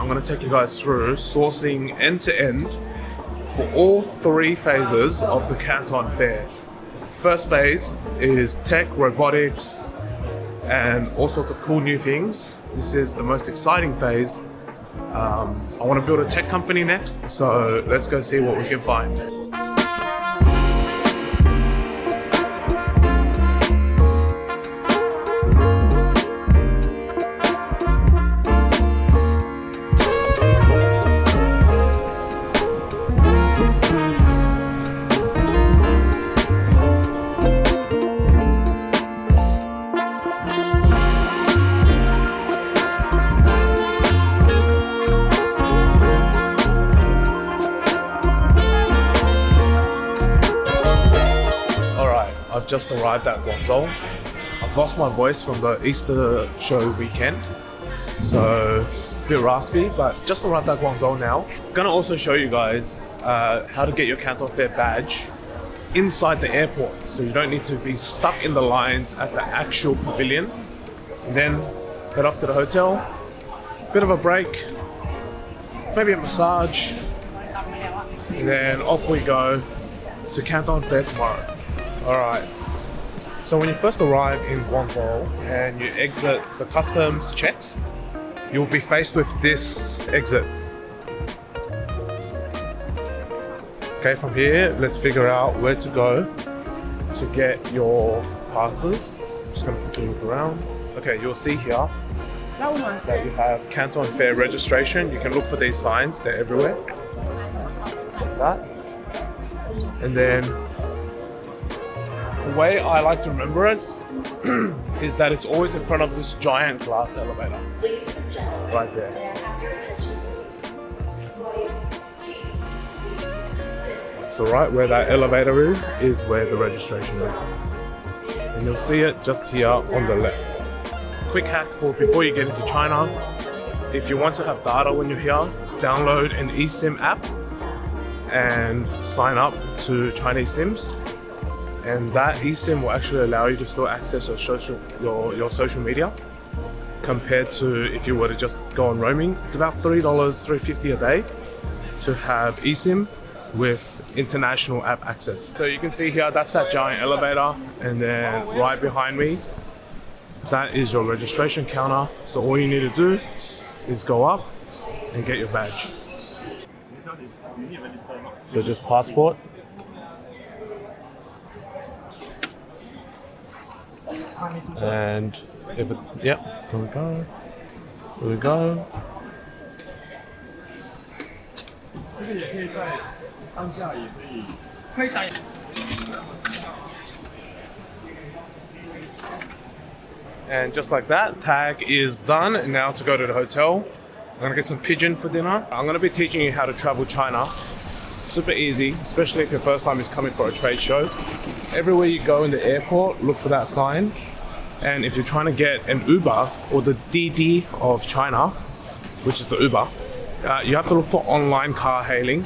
I'm going to take you guys through sourcing end to end for all 3 phases of the Canton Fair. First phase is tech, robotics, and all sorts of cool new things. This is the most exciting phase. I want to build a tech company next, so let's go see what we can find. I've just arrived at Guangzhou. I've lost my voice from the Easter show weekend, so a bit raspy, but just arrived at Guangzhou now. I'm gonna also show you guys how to get your Canton Fair badge inside the airport, so you don't need to be stuck in the lines at the actual pavilion. And then head off to the hotel, bit of a break, maybe a massage, and then off we go to Canton Fair tomorrow. Alright, so when you first arrive in Guangzhou and you exit the customs checks, you'll be faced with this exit. Okay, from here, let's figure out where to go to get your passes. I'm just going to quickly look around. Okay, you'll see here that you have Canton Fair registration. You can look for these signs, they're everywhere. Like that. And then the way I like to remember it is that it's always in front of this giant glass elevator. Right there. So right where that elevator is where the registration is. And you'll see it just here on the left. Quick hack for before you get into China. If you want to have data when you're here, download an eSIM app and sign up to Chinese SIMs. And that eSIM will actually allow you to still access your social media compared to if you were to just go on roaming. It's about $3, $3.50 a day to have eSIM with international app access. So you can see here, that's that giant elevator, and then right behind me, that is your registration counter. So all you need to do is go up and get your badge. So just passport. And if it, yep, there we go. There we go. And just like that, tag is done. And now to go to the hotel. I'm gonna get some pigeon for dinner. I'm gonna be teaching you how to travel China. Super easy, especially if your first time is coming for a trade show. Everywhere you go in the airport, look for that sign. And if you're trying to get an Uber or the DD of China, which is the Uber, you have to look for online car hailing,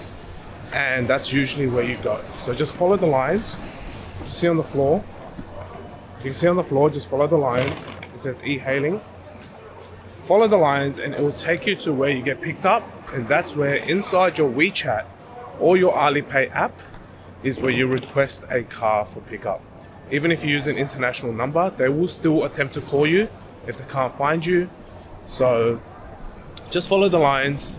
and that's usually where you go. So just follow the lines. You see on the floor. You can see on the floor, just follow the lines. It says e-hailing. Follow the lines and it will take you to where you get picked up, and that's where inside your WeChat or your Alipay app is where you request a car for pickup. Even if you use an international number, they will still attempt to call you if they can't find you. So just follow the lines,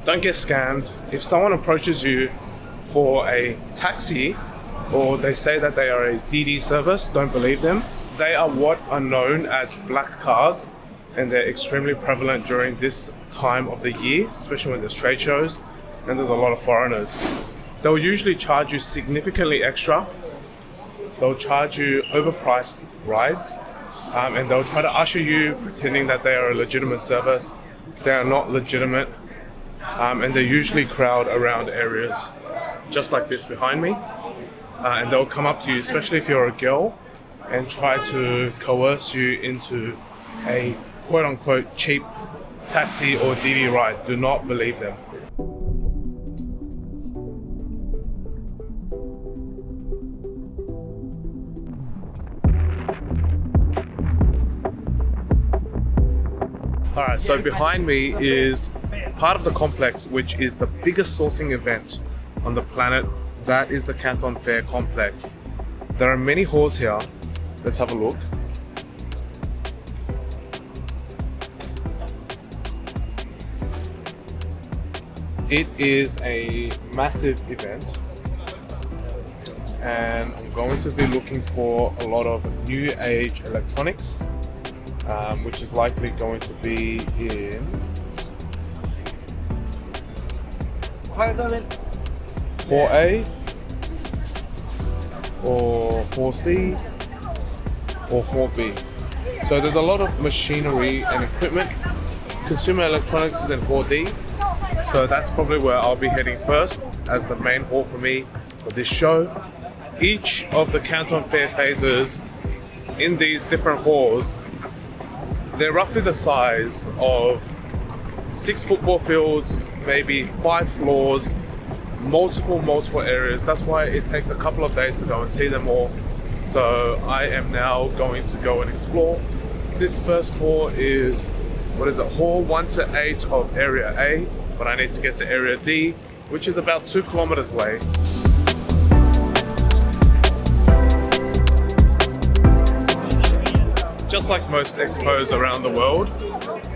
don't get scammed. If someone approaches you for a taxi or they say that they are a DD service, don't believe them. They are what are known as black cars, and they're extremely prevalent during this time of the year, especially when there's trade shows and there's a lot of foreigners. They'll usually charge you significantly extra. They'll charge you overpriced rides, and they'll try to usher you pretending that they are a legitimate service. They are not legitimate, and they usually crowd around areas just like this behind me. And they'll come up to you, especially if you're a girl, and try to coerce you into a quote-unquote cheap taxi or DD ride. Do not believe them. Alright, so behind me is part of the complex, which is the biggest sourcing event on the planet. That is the Canton Fair complex. There are many halls here. Let's have a look. It is a massive event, and I'm going to be looking for a lot of new age electronics, which is likely going to be in 4A or 4C or 4B. So there's a lot of machinery and equipment. Consumer electronics is in 4D. So that's probably where I'll be heading first as the main hall for me for this show. Each of the Canton Fair phases in these different halls, they're roughly the size of 6 football fields, maybe 5 floors, multiple areas. That's why it takes a couple of days to go and see them all. So I am now going to go and explore. This first hall is, hall 1 to 8 of area A, but I need to get to area D, which is about 2 kilometers away. Just like most expos around the world,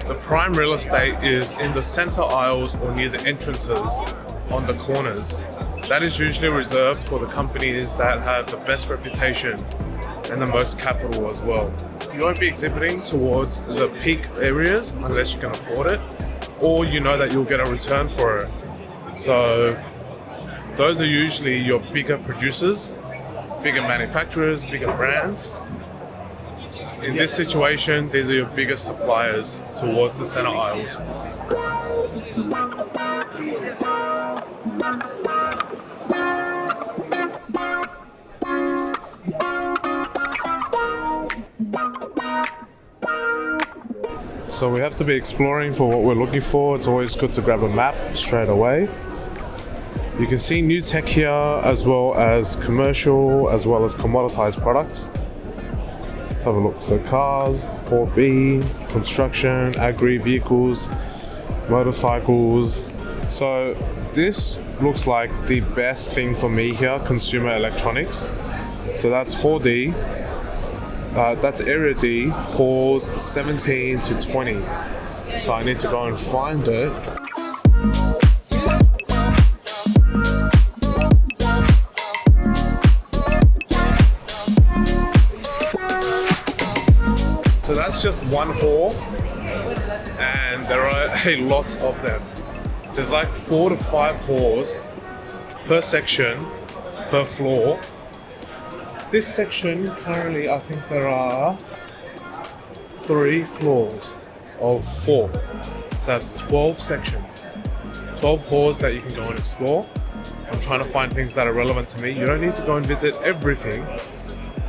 the prime real estate is in the center aisles or near the entrances on the corners. That is usually reserved for the companies that have the best reputation and the most capital as well. You won't be exhibiting towards the peak areas unless you can afford it, or you know that you'll get a return for it. So those are usually your bigger producers, bigger manufacturers, bigger brands. In this situation, these are your biggest suppliers towards the center aisles. So we have to be exploring for what we're looking for. It's always good to grab a map straight away. You can see new tech here, as well as commercial, as well as commoditized products. Have a look. So cars, 4B, construction, agri vehicles, motorcycles. So this looks like the best thing for me here, consumer electronics. So that's Hall D. That's area D, halls 17 to 20. So I need to go and find it. So that's just one hall, and there are a lot of them. There's like 4 to 5 halls per section, per floor. This section, currently, I think there are 3 floors of 4. So that's 12 sections, 12 halls that you can go and explore. I'm trying to find things that are relevant to me. You don't need to go and visit everything,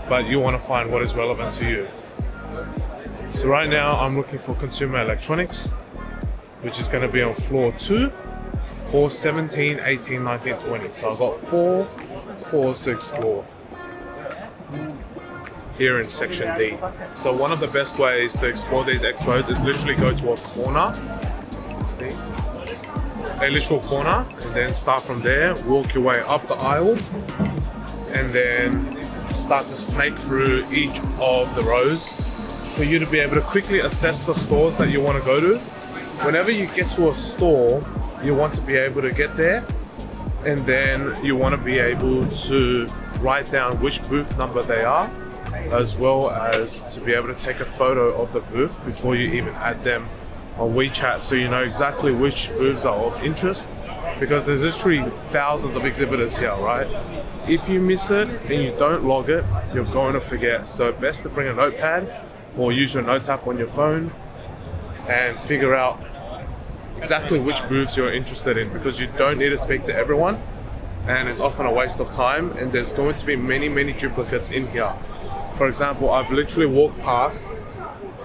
but you want to find what is relevant to you. So right now I'm looking for consumer electronics, which is going to be on floor 2, hall 17, 18, 19, 20. So I've got 4 halls to explore here in section D. So one of the best ways to explore these expos is literally go to a corner, see, a literal corner, and then start from there, walk your way up the aisle, and then start to snake through each of the rows for you to be able to quickly assess the stores that you want to go to. Whenever you get to a store, you want to be able to get there, and then you want to be able to write down which booth number they are, as well as to be able to take a photo of the booth before you even add them on WeChat, so you know exactly which booths are of interest, because there's literally thousands of exhibitors here, right? If you miss it and you don't log it, you're going to forget. So best to bring a notepad or use your notes app on your phone and figure out exactly which booths you're interested in, because you don't need to speak to everyone, and it's often a waste of time, and there's going to be many duplicates in here. For example, I've literally walked past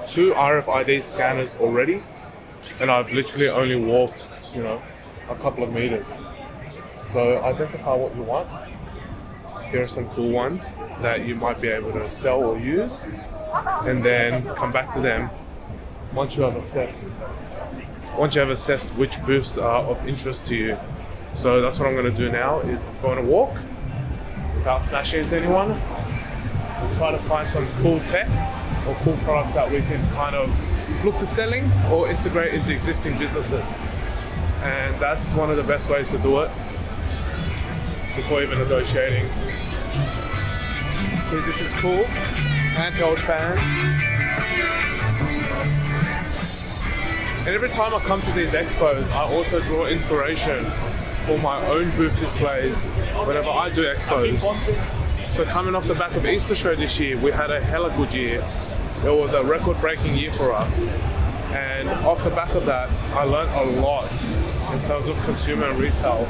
2 RFID scanners already, and I've literally only walked, a couple of meters. So identify what you want. Here are some cool ones that you might be able to sell or use, and then come back to them once you have assessed once you have assessed which booths are of interest to you. So that's what I'm going to do now, is go on a walk without smashing into anyone. We'll try to find some cool tech or cool products that we can kind of look to selling or integrate into existing businesses. And that's one of the best ways to do it before even negotiating. See, this is cool. Handheld fan. And every time I come to these expos, I also draw inspiration for my own booth displays whenever I do expos. So coming off the back of Easter show this year, we had a hella good year. It was a record-breaking year for us. And off the back of that, I learned a lot in terms of consumer and retail.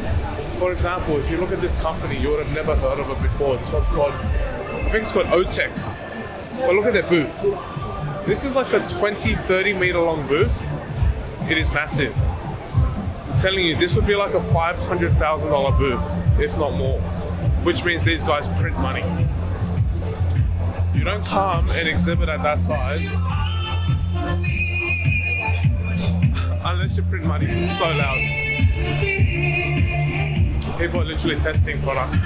For example, if you look at this company, you would have never heard of it before. This one's called, I think it's called OTEC. But look at their booth. This is like a 20, 30 meter long booth. It is massive. I'm telling you, this would be like a $500,000 booth, if not more. Which means these guys print money. You don't come and exhibit at that size unless you print money. It's so loud. People are literally testing products.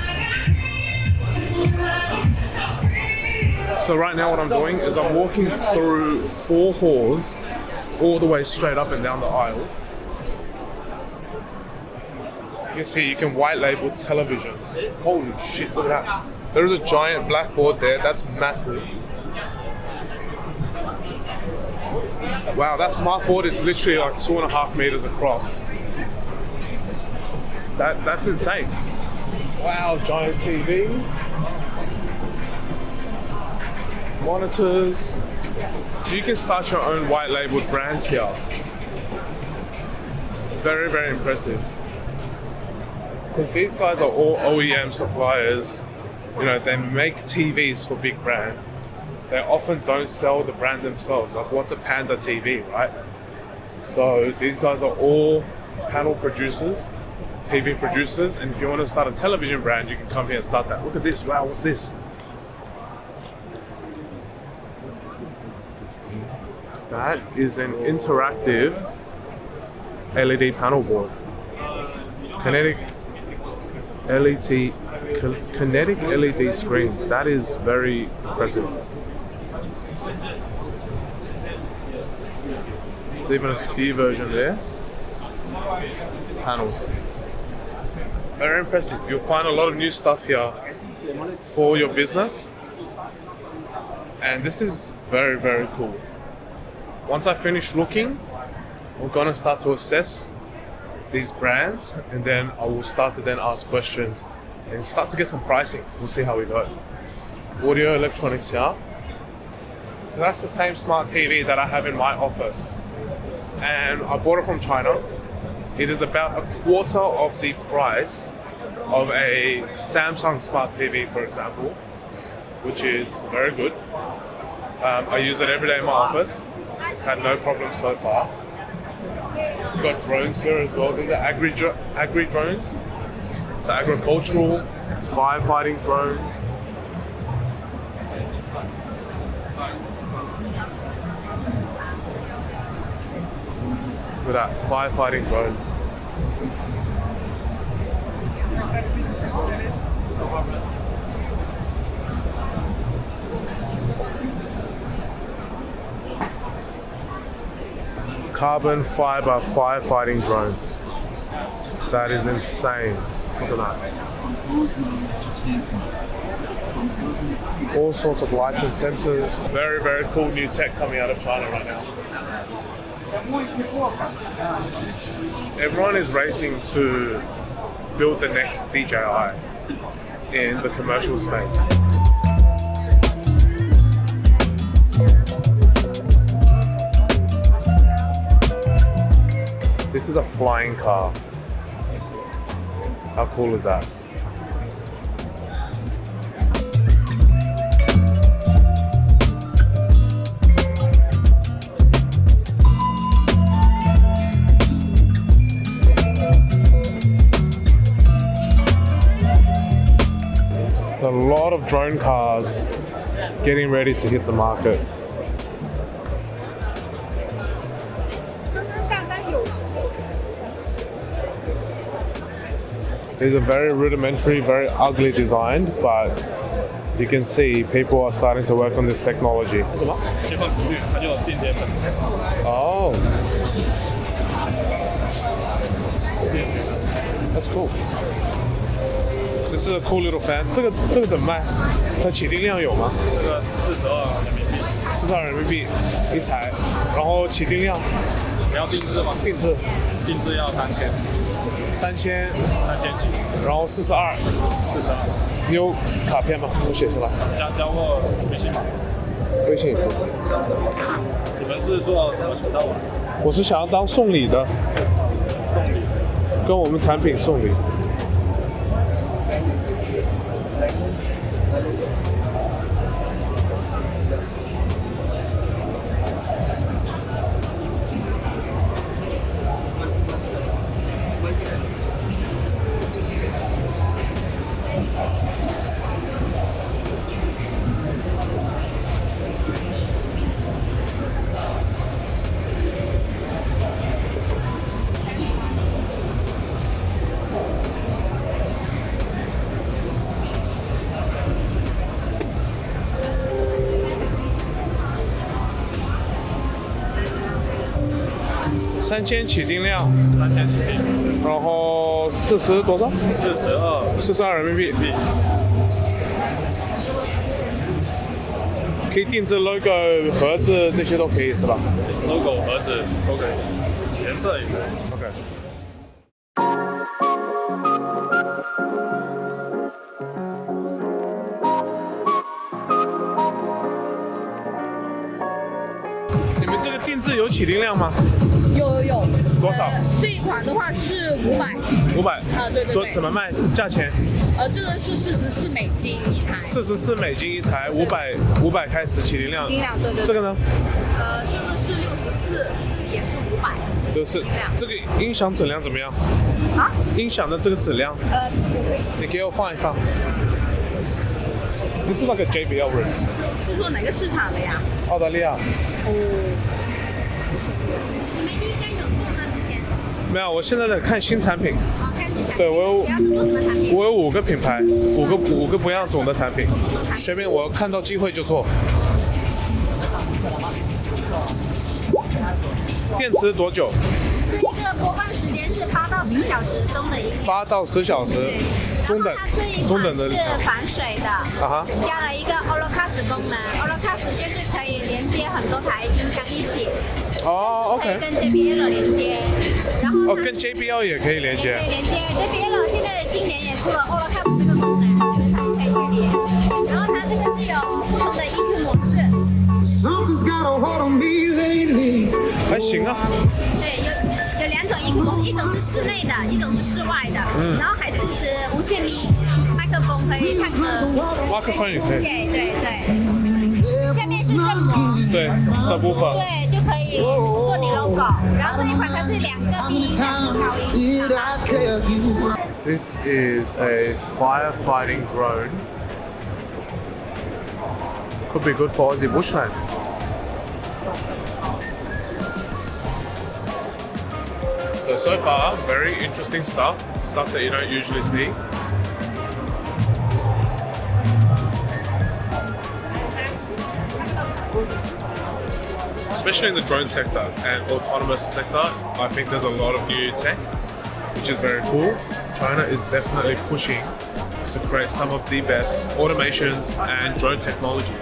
So right now what I'm doing is I'm walking through 4 halls all the way straight up and down the aisle. You can see you can white label televisions. Holy shit, look at that. There is a giant blackboard there, that's massive. Wow, that smart board is literally like 2.5 meters across. That's insane. Wow, giant TVs. Monitors. So you can start your own white labeled brands here. Very, very impressive. Because these guys are all OEM suppliers. You know, they make TVs for big brands. They often don't sell the brand themselves. Like, what's a Panda TV, right? So these guys are all panel producers, TV producers, and if you want to start a television brand, you can come here and start that. Look at this, wow, what's this? That is an interactive LED panel board. Kinetic LED screen. That is very impressive. There's even a sphere version there. Panels. Very impressive. You'll find a lot of new stuff here for your business. And this is very, very cool. Once I finish looking, we're gonna start to assess these brands, and then I will start to then ask questions and start to get some pricing. We'll see how we go. Audio electronics here. So that's the same smart TV that I have in my office. And I bought it from China. It is about 1/4 of the price of a Samsung smart TV, for example, which is very good. I use it every day in my office. It's had no problems so far. We've got drones here as well. These are agri drones. So agricultural, firefighting drones. Look at that, firefighting drone. Carbon fiber firefighting drone. That is insane. Look at that. All sorts of lights and sensors. Very, very cool new tech coming out of China right now. Everyone is racing to build the next DJI in the commercial space. This is a flying car. How cool is that? A lot of drone cars getting ready to hit the It's a very rudimentary, very ugly design, but you can see people are starting to work on this technology. 什么？切分频率，它就间接分。哦。That's cool. This is a cool little fan. 这个怎么卖？它起订量有吗？这个42人民币。42人民币一台，然后起订量。你要定制吗？定制要3000。3000起，然后42。你有卡片吗？我写出来。交过微信吗？微信。你们是做什么渠道啊？我是想要当送礼的。送礼。跟我们产品送礼。3000起订量，3000起订，然后40多少？42人民币。可以定制 logo 盒子这些都可以是吧 ？logo 盒子都可以，颜色也可以。OK。你们这个定制有起订量吗？有。多少？这一款的话是500。500。啊，对。怎么卖？价钱？这个是44美金一台。44美金一台，500开始起订量。起订量，对。这个呢？这个是64，这个也是500。64。这个音响质量怎么样？啊？音响的这个质量？你给我放一放。不是那个 JBL 人。是说哪个市场的呀？澳大利亚。你们音箱有做吗？之前？没有，我现在在看新产品。看新产品。对，我有。主要是做什么产品？我有5个品牌，5个不一样种的产品，随便我看到机会就做。电池多久？这一个播放时间是8到10小时中等音频。8到10小时，中等的。是防水的。加了一个 Holocast 功能 ，Holocast 就是可以连接很多台音箱一起。OK。可以跟 JBL 连接，然后跟 JBL 也可以连接。可以连接 JBL 现在的今年也出了 Holocast 这个功能，所以它是可以对连。然后它这个是有不同的 EQ 模式。还行啊。对，有2种 EQ 模式，一种是室内的，一种是室外的。然后还支持无线咪麦克风，可以唱歌。麦克风也可以。对。下面是振膜。对，subwoofer。对，就可以做你 logo。然后这一款它是2个低音2个高音。This is a firefighting drone. Could be good for Aussie bushland. So far, very interesting stuff that you don't usually see. Especially in the drone sector and autonomous sector, I think there's a lot of new tech, which is very cool. China is definitely pushing to create some of the best automations and drone technology.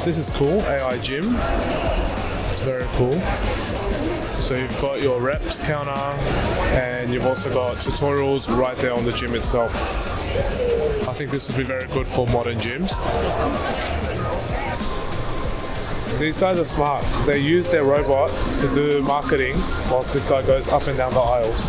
This is cool, AI gym. It's very cool. So you've got your reps counter and you've also got tutorials right there on the gym itself. I think this would be very good for modern gyms. These guys are smart. They use their robot to do marketing whilst this guy goes up and down the aisles.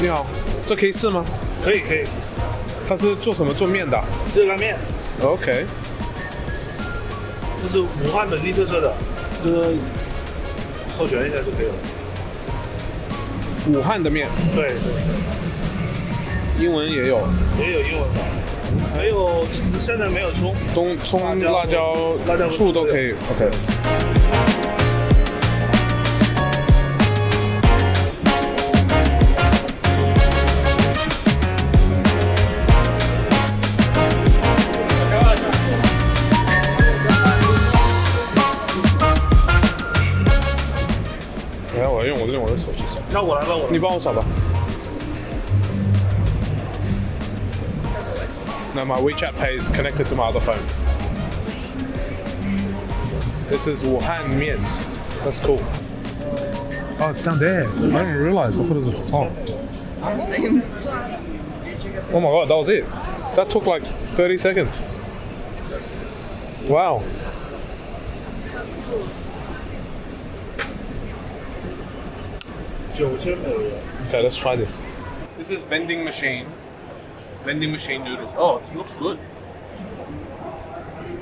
你好，这可以试吗？可以。它是做什么？做面的？热干面。OK。这是武汉本地特色的，这个授权一下就可以了。武汉的面。对。英文也有，也有英文版，没有，现在没有葱、葱、辣椒、醋都可以。OK。我要用我的手机扫。那我来吧，你帮我扫吧。Now my WeChat Pay is connected to my other phone. This is Wuhan Mian. That's cool. Oh, it's down there. I didn't realize. I thought it was at the top. Same. Oh my god, that was it. That took like 30 seconds. Wow. Okay, let's try this. This is vending machine. Vending machine noodles. Oh, it looks good.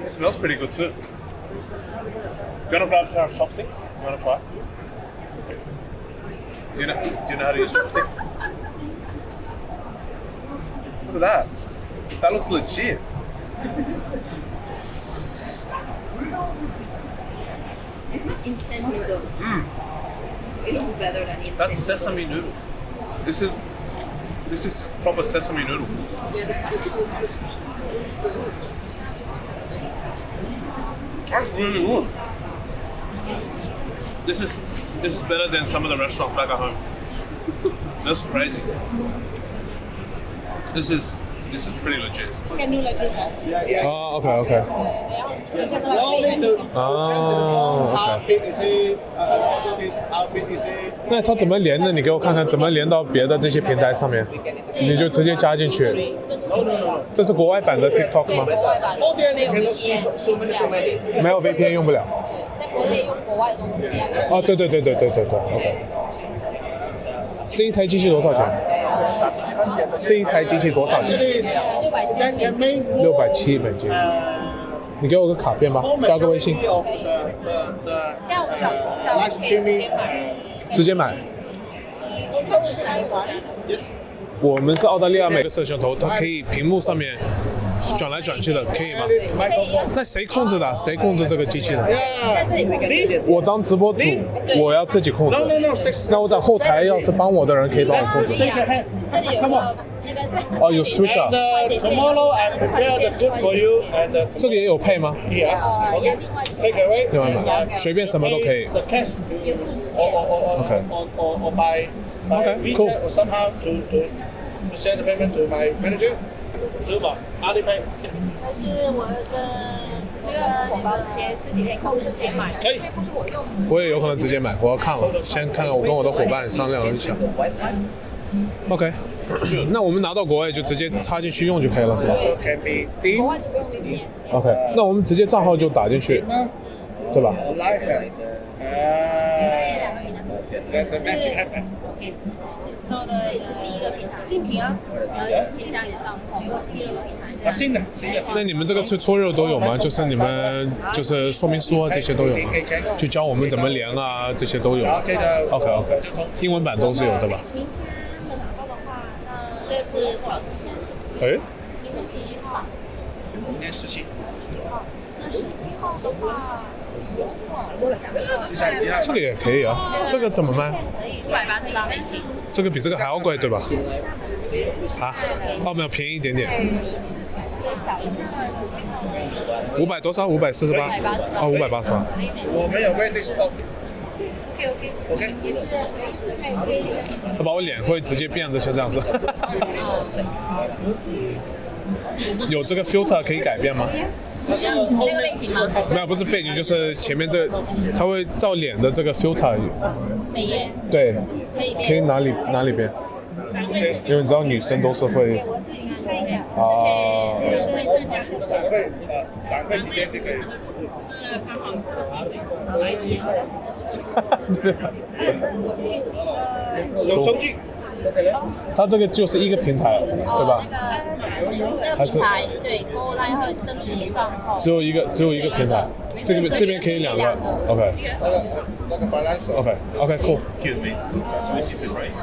It smells pretty good too. Do you want to grab a pair of chopsticks? You want to try? Do you know how to use chopsticks? Look at that. That looks legit. It's not instant noodle. It looks better than instant. That's sesame noodle. This is proper sesame noodle. Yeah, the quality looks good. That's really good. This is better than some of the restaurants back at home. That's crazy. This is pretty legit. You can do like this. Oh, okay. It's just like Oh, How okay. big is it? Also this, how big is it? 那它怎么连的？你给我看看怎么连到别的这些平台上面？你就直接加进去。 No, no, no. 这是国外版的 TikTok 吗？ Audience cannot see so many comments. 没有 VPN 用不了。在国内用国外的东西不一样。哦，对，OK。这一台机器多少钱？这一台机器多少钱Then can make ？670美金。你给我个卡片吧，加个微信， of the 现在我们搞促销，可以直接买。直接买。客户是哪个国家的？ yes. 我们是澳大利亚，每个摄像头它可以屏幕上面转来转去的，可以吗？ This microphone. 那谁控制的？谁控制这个机器的？在 Yeah. 这里可以。我当直播主，我要自己控制 No, no, no. Six. 那我在后台要是帮我的人，可以帮我 Let's 控制。 shake your hand. 这里有 Come 个 on. 那个哦，有 switch 啊 And tomorrow I prepare the food for you and 这个也有配吗？ here. 要 Okay. 另外 Take away. 另外买，随便什么都可以。 The cash 有数直 or 接。 or or by Okay, WeChat cool. or somehow to send the payment to my manager. 支付宝、阿里 Pay 但是我跟这个红包直接自己可以扣，直接买。可以。不是我用。我也有可能直接买，我要看了，先看看我跟我的伙伴商量一下。OK，那我们拿到国外就直接插进去用就可以了，是吧 Also can be 国 Dean 外就不用 VPN。 ？OK，那我们直接账号就打进去，对吧？ like that. That's the magic happen. 说的是第一个平台，新平啊，添加你的账号，或是第二个平台。新的。那你们这个搓肉都有吗？就是你们就是说明书啊这些都有吗？就教我们怎么连啊这些都有。然后接着 OK， 英文版都是有的吧？明天能拿到的话，那这是小时间，哎， 17号，明天17。那17号的话，你想几号？这个也可以啊，这个怎么卖？ 188美金。这个比这个还要贵对吧？啊，澳门要便宜一点点。这小一的500多少？548。哦，588。我们有 ready stock。 OK， 也是随时可以可以的。他把我脸会直接变得像这样子。有这个 filter 可以改变吗？像那个背景吗？没有，不是背景，就是前面这，它会照脸的这个 filter。美颜对，可以变。可以哪里变？因为你知道女生都是会我自己看一下。啊。展会期间就可以。刚好这个季节白天。有收据。它这个就是一个平台，对吧？那个平台对，Go Live 会登记账号。只有一个平台，这边可以2个。OK。那个 balance。OK，cool。 Excuse me, which is the price?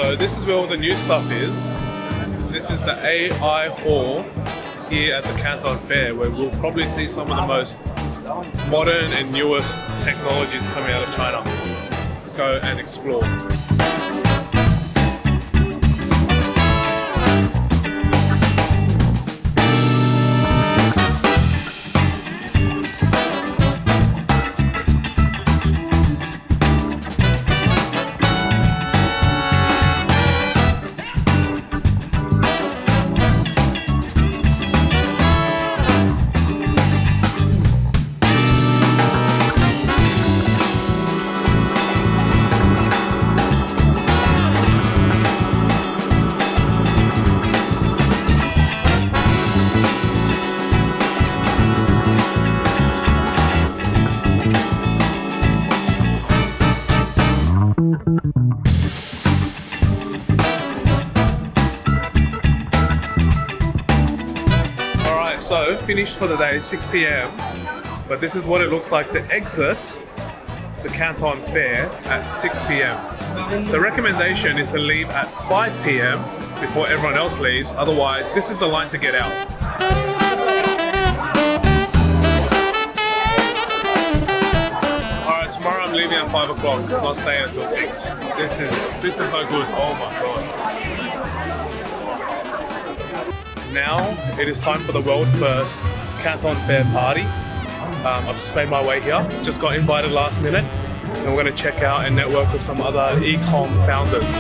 So this is where all the new stuff is. This is the AI hall here at the Canton Fair, where we'll probably see some of the most modern and newest technologies coming out of China. Let's go and explore. So finished for the day, 6 p.m. But this is what it looks like to exit the Canton Fair at 6 p.m. So recommendation is to leave at 5 p.m. before everyone else leaves. Otherwise, this is the line to get out. Alright, tomorrow I'm leaving at 5 o'clock. I'm not staying until 6. This is no good. Oh my god. Now it is time for the world first Canton Fair party. I've just made my way here, just got invited last minute, and we're going to check out and network with some other e-com founders.